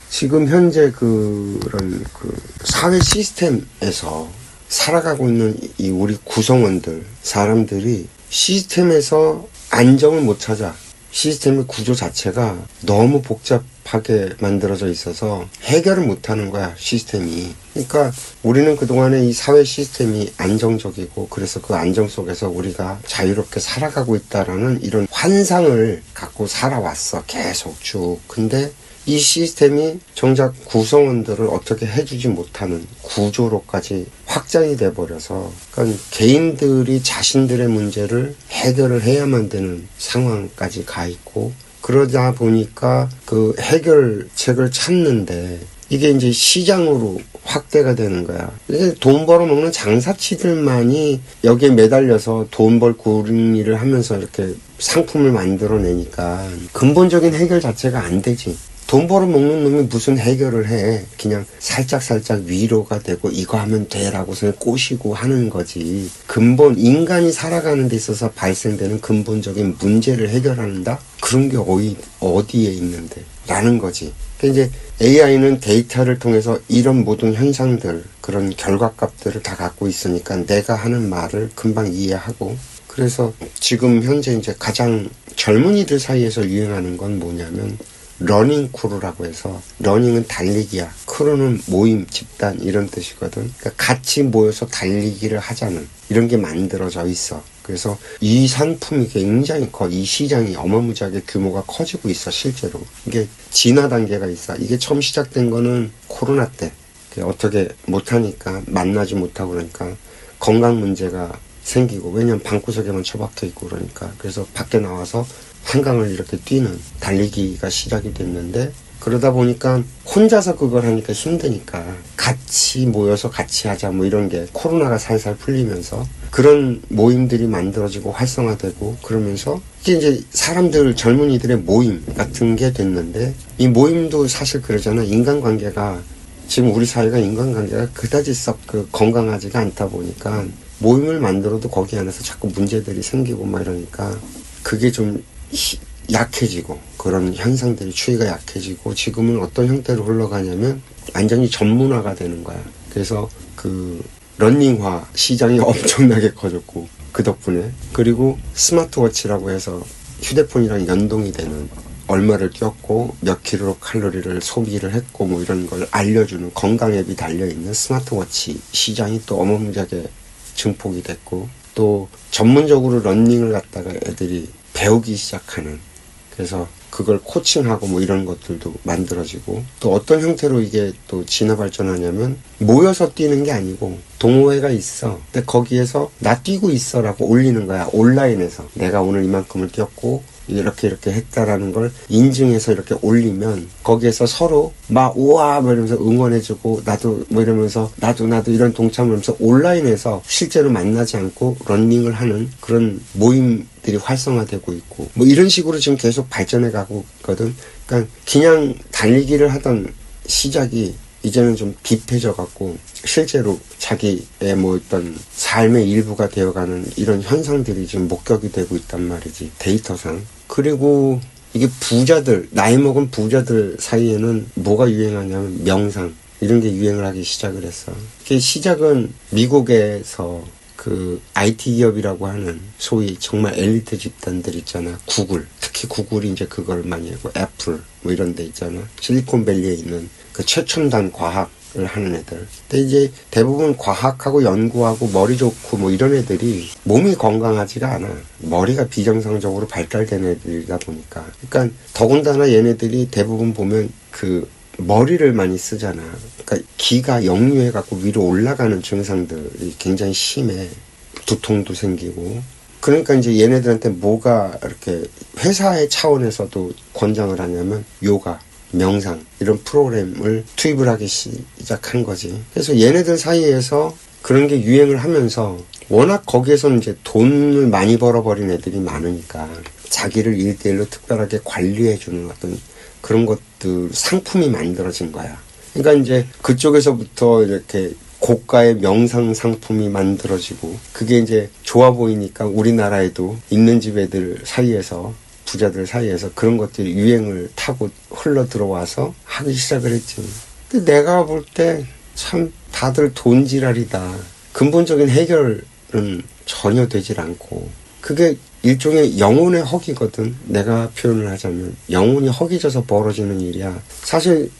지금 현재 그런 사회 시스템에서 살아가고 있는 이 우리 구성원들, 사람들이 시스템에서 안정을 못 찾아. 시스템의 구조 자체가 너무 복잡하게 만들어져 있어서 해결을 못하는 거야, 시스템이. 그러니까 우리는 그동안에 이 사회 시스템이 안정적이고 그래서 그 안정 속에서 우리가 자유롭게 살아가고 있다라는 이런 환상을 갖고 살아왔어, 계속 쭉. 근데 이 시스템이 정작 구성원들을 어떻게 해주지 못하는 구조로까지 확장이 돼버려서, 그러니까 개인들이 자신들의 문제를 해결을 해야만 되는 상황까지 가 있고, 그러다 보니까 그 해결책을 찾는데 이게 이제 시장으로 확대가 되는 거야. 이제 돈 벌어먹는 장사치들만이 여기에 매달려서 돈 벌 구린 일을 하면서 이렇게 상품을 만들어내니까 근본적인 해결 자체가 안 되지. 돈 벌어먹는 놈이 무슨 해결을 해. 그냥 살짝살짝 위로가 되고 이거 하면 돼라고서 꼬시고 하는 거지. 근본 인간이 살아가는 데 있어서 발생되는 근본적인 문제를 해결한다? 그런 게 어디에 있는데? 라는 거지. 그러니까 이제 AI는 데이터를 통해서 이런 모든 현상들, 그런 결과값들을 다 갖고 있으니까 내가 하는 말을 금방 이해하고, 그래서 지금 현재 이제 가장 젊은이들 사이에서 유행하는 건 뭐냐면 러닝 크루라고 해서, 러닝은 달리기야, 크루는 모임, 집단 이런 뜻이거든. 그러니까 같이 모여서 달리기를 하자는 이런 게 만들어져 있어. 그래서 이 상품이 굉장히 이 시장이 어마무지하게 규모가 커지고 있어. 실제로 이게 진화 단계가 있어. 이게 처음 시작된 거는 코로나 때 어떻게 못하니까, 만나지 못하고 그러니까 건강 문제가 생기고, 왜냐면 방구석에만 처박혀 있고 그러니까. 그래서 밖에 나와서 한강을 이렇게 뛰는 달리기가 시작이 됐는데, 그러다 보니까 혼자서 그걸 하니까 힘드니까 같이 모여서 같이 하자 뭐 이런 게 코로나가 살살 풀리면서 그런 모임들이 만들어지고 활성화되고, 그러면서 이게 이제 사람들, 젊은이들의 모임 같은 게 됐는데, 이 모임도 사실 그러잖아. 인간관계가 지금 우리 사회가 인간관계가 그다지 썩 건강하지가 않다 보니까 모임을 만들어도 거기 안에서 자꾸 문제들이 생기고 막 이러니까 그게 좀 약해지고, 그런 현상들이 추이가 약해지고, 지금은 어떤 형태로 흘러가냐면 완전히 전문화가 되는 거야. 그래서 그 러닝화 시장이 엄청나게 커졌고, 그 덕분에. 그리고 스마트워치라고 해서 휴대폰이랑 연동이 되는, 얼마를 뛰었고 몇 킬로 칼로리를 소비를 했고 뭐 이런 걸 알려주는 건강 앱이 달려있는 스마트워치 시장이 또 어마무지하게 증폭이 됐고, 또 전문적으로 러닝을 갖다가 애들이 배우기 시작하는, 그래서 그걸 코칭하고 뭐 이런 것들도 만들어지고, 또 어떤 형태로 이게 또 진화 발전하냐면 모여서 뛰는 게 아니고 동호회가 있어. 근데 거기에서 나 뛰고 있어라고 올리는 거야. 온라인에서 내가 오늘 이만큼을 뛰었고 이렇게 했다라는 걸 인증해서 이렇게 올리면 거기에서 서로 막 우와 뭐 이러면서 응원해주고, 나도 뭐 이러면서 나도 이런 동참을 하면서 온라인에서 실제로 만나지 않고 러닝을 하는 그런 모임들이 활성화되고 있고, 뭐 이런 식으로 지금 계속 발전해 가고 있거든. 그러니까 그냥 달리기를 하던 시작이 이제는 좀 딥해져 갖고 실제로 자기의 뭐 어떤 삶의 일부가 되어가는 이런 현상들이 지금 목격이 되고 있단 말이지, 데이터상. 그리고 이게 부자들, 나이 먹은 부자들 사이에는 뭐가 유행하냐면 명상, 이런 게 유행을 하기 시작을 했어. 이게 시작은 미국에서 그 IT 기업이라고 하는 소위 정말 엘리트 집단들 있잖아. 구글, 특히 구글이 이제 그걸 많이 하고, 애플 뭐 이런 데 있잖아. 실리콘밸리에 있는 그 최첨단 과학을 하는 애들. 근데 이제 대부분 과학하고 연구하고 머리 좋고 뭐 이런 애들이 몸이 건강하지가 않아. 머리가 비정상적으로 발달된 애들이다 보니까. 그러니까 더군다나 얘네들이 대부분 보면 그 머리를 많이 쓰잖아. 그러니까 기가 역류해갖고 위로 올라가는 증상들이 굉장히 심해. 두통도 생기고. 그러니까 이제 얘네들한테 뭐가 이렇게 회사의 차원에서도 권장을 하냐면 요가, 명상 이런 프로그램을 투입을 하기 시작한 거지. 그래서 얘네들 사이에서 그런 게 유행을 하면서, 워낙 거기에서는 이제 돈을 많이 벌어버린 애들이 많으니까 자기를 1대1로 특별하게 관리해주는 어떤 그런 것들, 상품이 만들어진 거야. 그러니까 이제 그쪽에서부터 이렇게 고가의 명상 상품이 만들어지고 그게 이제 좋아 보이니까 우리나라에도 있는 집 애들 사이에서 부자들 사이에서 그런 것들이 유행을 타고 흘러 들어와서 하기 시작을 했지. 근데 내가 볼 때 참 다들 돈지랄이다. 근본적인 해결은 전혀 되질 않고 그게 일종의 영혼의 허기거든. 내가 표현을 하자면 영혼이 허기져서 벌어지는 일이야. 사실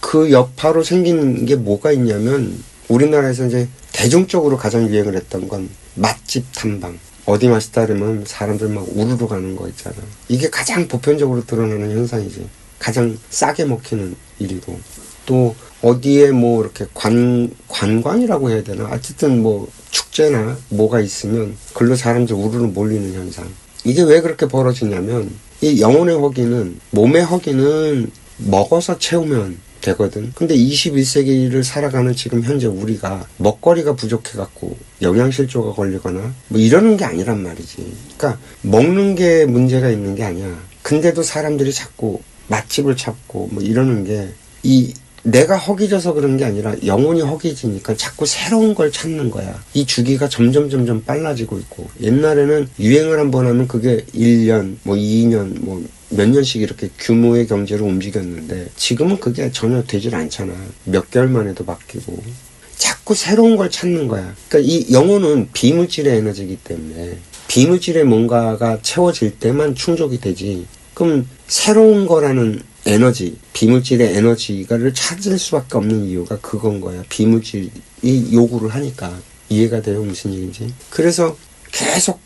그 여파로 생기는 게 뭐가 있냐면 우리나라에서 이제 대중적으로 가장 유행을 했던 건 맛집 탐방. 어디 맛있다 그러면 사람들 막 우르르 가는 거 있잖아. 이게 가장 보편적으로 드러나는 현상이지. 가장 싸게 먹히는 일이고. 또 어디에 뭐 이렇게 관광이라고 해야 되나? 어쨌든 뭐 축제나 뭐가 있으면 글로 사람들 우르르 몰리는 현상. 이게 왜 그렇게 벌어지냐면 이 영혼의 허기는 몸의 허기는 먹어서 채우면 되거든. 근데 21세기를 살아가는 지금 현재 우리가 먹거리가 부족해갖고 영양실조가 걸리거나 뭐 이러는 게 아니란 말이지. 그러니까 먹는 게 문제가 있는 게 아니야. 근데도 사람들이 자꾸 맛집을 찾고 뭐 이러는 게 내가 허기져서 그런 게 아니라 영혼이 허기지니까 자꾸 새로운 걸 찾는 거야. 이 주기가 점점 빨라지고 있고 옛날에는 유행을 한번 하면 그게 1년, 뭐 2년, 뭐 몇 년씩 이렇게 규모의 경제로 움직였는데 지금은 그게 전혀 되질 않잖아. 몇 개월 만에도 바뀌고. 자꾸 새로운 걸 찾는 거야. 그러니까 이 영혼은 비물질의 에너지이기 때문에 비물질의 뭔가가 채워질 때만 충족이 되지. 그럼 새로운 거라는 에너지, 비물질의 에너지가를 찾을 수밖에 없는 이유가 그건 거야. 비물질이 요구를 하니까. 이해가 돼요? 무슨 얘기인지? 그래서 계속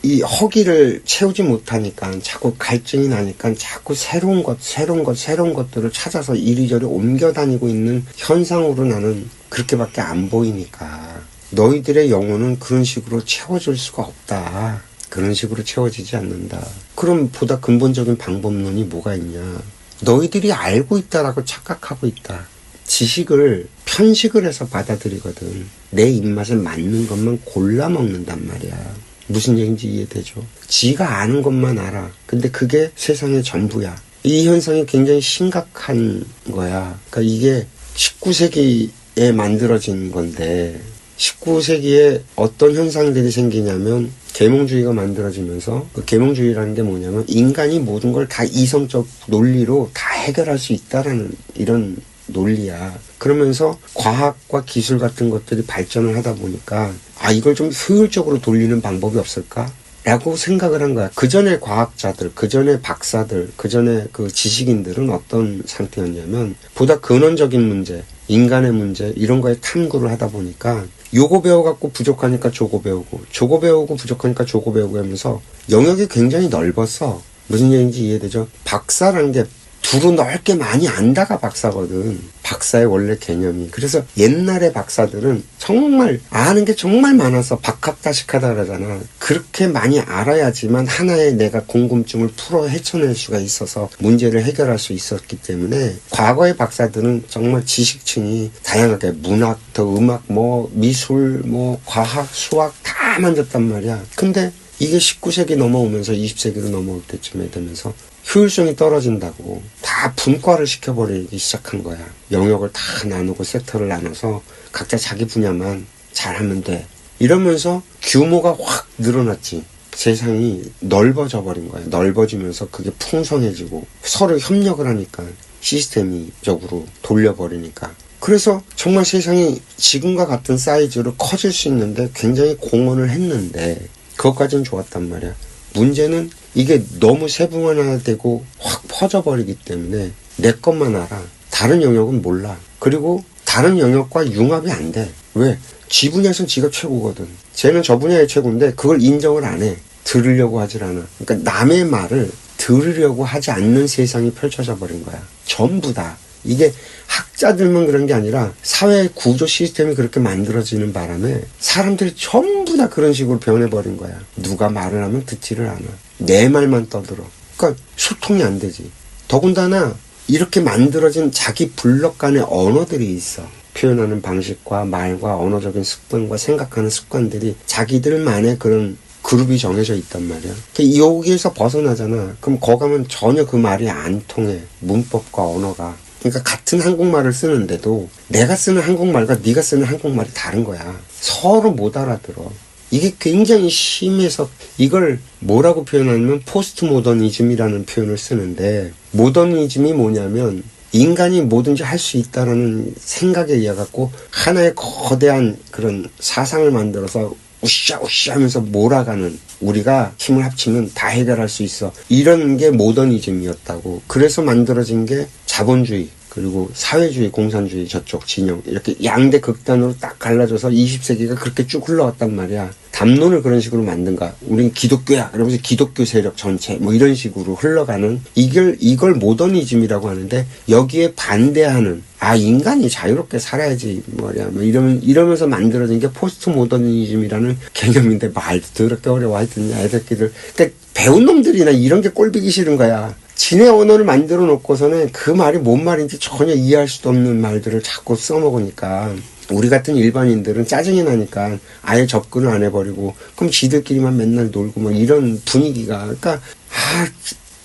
이 허기를 채우지 못하니까 자꾸 갈증이 나니까 자꾸 새로운 것들을 찾아서 이리저리 옮겨 다니고 있는 현상으로 나는 그렇게밖에 안 보이니까 너희들의 영혼은 그런 식으로 채워질 수가 없다. 그런 식으로 채워지지 않는다. 그럼 보다 근본적인 방법론이 뭐가 있냐. 너희들이 알고 있다라고 착각하고 있다. 지식을 편식을 해서 받아들이거든. 내 입맛에 맞는 것만 골라 먹는단 말이야. 무슨 얘기인지 이해되죠? 지가 아는 것만 알아. 근데 그게 세상의 전부야. 이 현상이 굉장히 심각한 거야. 그러니까 이게 19세기에 만들어진 건데 19세기에 어떤 현상들이 생기냐면 계몽주의가 만들어지면서 그 계몽주의라는 게 뭐냐면 인간이 모든 걸 다 이성적 논리로 다 해결할 수 있다라는 이런 논리야. 그러면서 과학과 기술 같은 것들이 발전을 하다 보니까 이걸 좀 효율적으로 돌리는 방법이 없을까? 라고 생각을 한 거야. 그 전에 과학자들, 그 전에 박사들, 그 전에 그 지식인들은 어떤 상태였냐면 보다 근원적인 문제, 인간의 문제 이런 거에 탐구를 하다 보니까 요거 배워갖고 부족하니까 저거 배우고 저거 배우고 부족하니까 저거 배우고 하면서 영역이 굉장히 넓었어. 무슨 얘기인지 이해되죠? 박사라는 게 두루 넓게 많이 안다가 박사거든. 박사의 원래 개념이. 그래서 옛날의 박사들은 정말 아는 게 정말 많아서 박학다식하다 그러잖아. 그렇게 많이 알아야지만 하나의 내가 궁금증을 풀어 헤쳐낼 수가 있어서 문제를 해결할 수 있었기 때문에 과거의 박사들은 정말 지식층이 다양하게 문학부터 음악, 뭐 미술, 뭐 과학, 수학 다 만졌단 말이야. 근데 이게 19세기 넘어오면서 20세기로 넘어올 때쯤에 되면서 효율성이 떨어진다고 다 분과를 시켜버리기 시작한 거야. 영역을 다 나누고 섹터를 나눠서 각자 자기 분야만 잘하면 돼. 이러면서 규모가 확 늘어났지. 세상이 넓어져 버린 거야. 넓어지면서 그게 풍성해지고 서로 협력을 하니까 시스템적으로 돌려버리니까. 그래서 정말 세상이 지금과 같은 사이즈로 커질 수 있는데 굉장히 공헌을 했는데 그것까지는 좋았단 말이야. 문제는 이게 너무 세분화되고 확 퍼져버리기 때문에 내 것만 알아. 다른 영역은 몰라. 그리고 다른 영역과 융합이 안 돼. 왜? 지 분야에서는 지가 최고거든. 쟤는 저 분야의 최고인데 그걸 인정을 안 해. 들으려고 하질 않아. 그러니까 남의 말을 들으려고 하지 않는 세상이 펼쳐져 버린 거야. 전부 다. 이게 학자들만 그런 게 아니라 사회 구조 시스템이 그렇게 만들어지는 바람에 사람들이 전부 다 그런 식으로 변해버린 거야. 누가 말을 하면 듣지를 않아. 내 말만 떠들어. 그러니까 소통이 안 되지. 더군다나 이렇게 만들어진 자기 블록 간의 언어들이 있어. 표현하는 방식과 말과 언어적인 습관과 생각하는 습관들이 자기들만의 그런 그룹이 정해져 있단 말이야. 여기에서 벗어나잖아. 그럼 거기 가면 전혀 그 말이 안 통해. 문법과 언어가. 그러니까 같은 한국말을 쓰는데도 내가 쓰는 한국말과 네가 쓰는 한국말이 다른 거야. 서로 못 알아들어. 이게 굉장히 심해서 이걸 뭐라고 표현하냐면 포스트 모더니즘이라는 표현을 쓰는데, 모더니즘이 뭐냐면 인간이 뭐든지 할 수 있다라는 생각에 의해 갖고 하나의 거대한 그런 사상을 만들어서 우쌰우쌰 하면서 몰아가는, 우리가 힘을 합치면 다 해결할 수 있어, 이런 게 모더니즘이었다고. 그래서 만들어진 게 자본주의, 그리고 사회주의, 공산주의 저쪽 진영, 이렇게 양대 극단으로 딱 갈라져서 20세기가 그렇게 쭉 흘러왔단 말이야. 담론을 그런 식으로 만든가, 우린 기독교야 그러면서 기독교 세력 전체 뭐 이런 식으로 흘러가는, 이걸 모더니즘이라고 하는데, 여기에 반대하는, 인간이 자유롭게 살아야지 뭐냐 뭐 이러면서 만들어진 게 포스트 모더니즘이라는 개념인데, 말도 더럽게 어려워. 하여튼 애들끼들, 그러니까 배운 놈들이나 이런 게 꼴보기 싫은 거야. 지네 언어를 만들어 놓고서는 그 말이 뭔 말인지 전혀 이해할 수도 없는 말들을 자꾸 써먹으니까 우리 같은 일반인들은 짜증이 나니까 아예 접근을 안 해버리고, 그럼 지들끼리만 맨날 놀고 막 이런 분위기가, 그러니까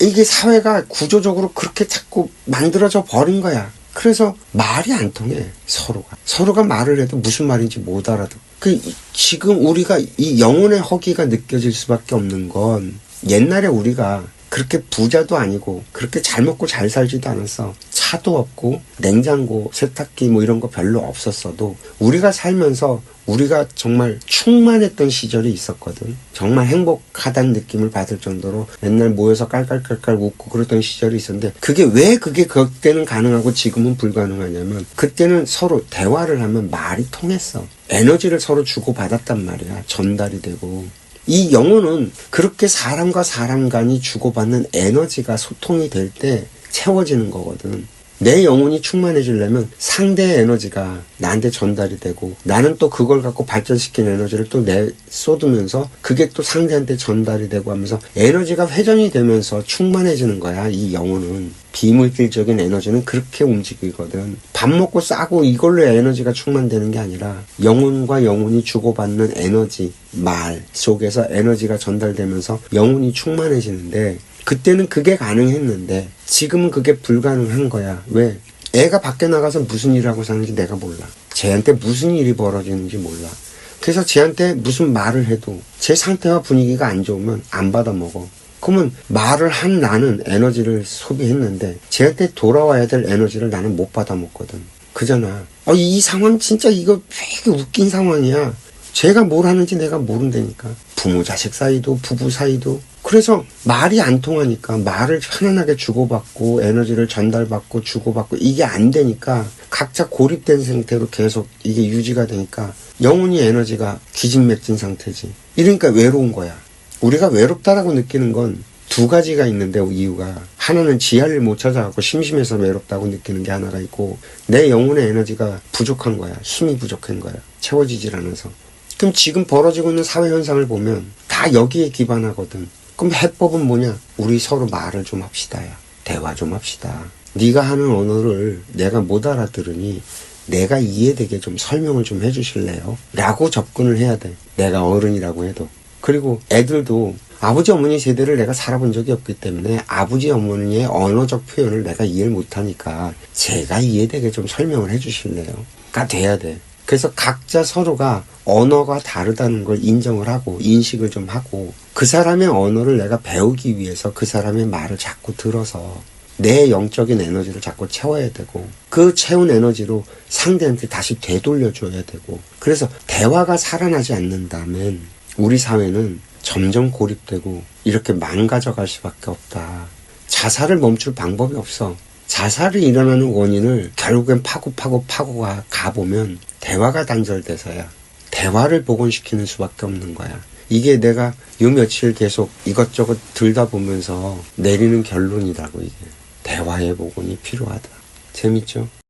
이게 사회가 구조적으로 그렇게 자꾸 만들어져 버린 거야. 그래서 말이 안 통해. 서로가 말을 해도 무슨 말인지 못 알아듣고. 지금 우리가 이 영혼의 허기가 느껴질 수밖에 없는 건, 옛날에 우리가 그렇게 부자도 아니고 그렇게 잘 먹고 잘 살지도 않았어. 차도 없고 냉장고, 세탁기 뭐 이런 거 별로 없었어도 우리가 살면서 우리가 정말 충만했던 시절이 있었거든. 정말 행복하다는 느낌을 받을 정도로 맨날 모여서 깔깔깔깔 웃고 그랬던 시절이 있었는데, 그게 그때는 가능하고 지금은 불가능하냐면, 그때는 서로 대화를 하면 말이 통했어. 에너지를 서로 주고받았단 말이야. 전달이 되고. 이 영혼은 그렇게 사람과 사람 간이 주고받는 에너지가 소통이 될 때 채워지는 거거든. 내 영혼이 충만해지려면 상대의 에너지가 나한테 전달이 되고, 나는 또 그걸 갖고 발전시킨 에너지를 또 쏟으면서 그게 또 상대한테 전달이 되고 하면서 에너지가 회전이 되면서 충만해지는 거야. 이 영혼은, 비물질적인 에너지는 그렇게 움직이거든. 밥 먹고 싸고 이걸로 에너지가 충만되는 게 아니라 영혼과 영혼이 주고받는 에너지, 말 속에서 에너지가 전달되면서 영혼이 충만해지는데, 그때는 그게 가능했는데 지금은 그게 불가능한 거야. 왜? 애가 밖에 나가서 무슨 일을 하고 사는지 내가 몰라. 쟤한테 무슨 일이 벌어지는지 몰라. 그래서 쟤한테 무슨 말을 해도 제 상태와 분위기가 안 좋으면 안 받아먹어. 그러면 말을 한 나는 에너지를 소비했는데 쟤한테 돌아와야 될 에너지를 나는 못 받아먹거든. 그잖아. 이 상황 진짜 이거 되게 웃긴 상황이야. 쟤가 뭘 하는지 내가 모른다니까. 부모 자식 사이도 부부 사이도. 그래서 말이 안 통하니까 말을 편안하게 주고받고 에너지를 전달받고 주고받고 이게 안 되니까 각자 고립된 상태로 계속 이게 유지가 되니까 영혼이 에너지가 기진맥진 상태지. 이러니까 외로운 거야. 우리가 외롭다라고 느끼는 건 두 가지가 있는데, 이유가 하나는 지하를 못 찾아가고 심심해서 외롭다고 느끼는 게 하나가 있고, 내 영혼의 에너지가 부족한 거야. 힘이 부족한 거야. 채워지질 않아서. 그럼 지금 벌어지고 있는 사회 현상을 보면 다 여기에 기반하거든. 그럼 해법은 뭐냐? 우리 서로 말을 좀 합시다야. 대화 좀 합시다. 네가 하는 언어를 내가 못 알아들으니 내가 이해되게 좀 설명을 좀 해주실래요? 라고 접근을 해야 돼. 내가 어른이라고 해도. 그리고 애들도 아버지 어머니 세대를 내가 살아본 적이 없기 때문에 아버지 어머니의 언어적 표현을 내가 이해를 못하니까 제가 이해되게 좀 설명을 해주실래요? 가 돼야 돼. 그래서 각자 서로가 언어가 다르다는 걸 인정을 하고 인식을 좀 하고, 그 사람의 언어를 내가 배우기 위해서 그 사람의 말을 자꾸 들어서 내 영적인 에너지를 자꾸 채워야 되고, 그 채운 에너지로 상대한테 다시 되돌려줘야 되고. 그래서 대화가 살아나지 않는다면 우리 사회는 점점 고립되고 이렇게 망가져갈 수밖에 없다. 자살을 멈출 방법이 없어. 자살이 일어나는 원인을 결국엔 파고가 가보면 대화가 단절돼서야 대화를 복원시키는 수밖에 없는 거야. 이게 내가 요 며칠 계속 이것저것 들다 보면서 내리는 결론이라고. 이게 대화의 복원이 필요하다. 재밌죠?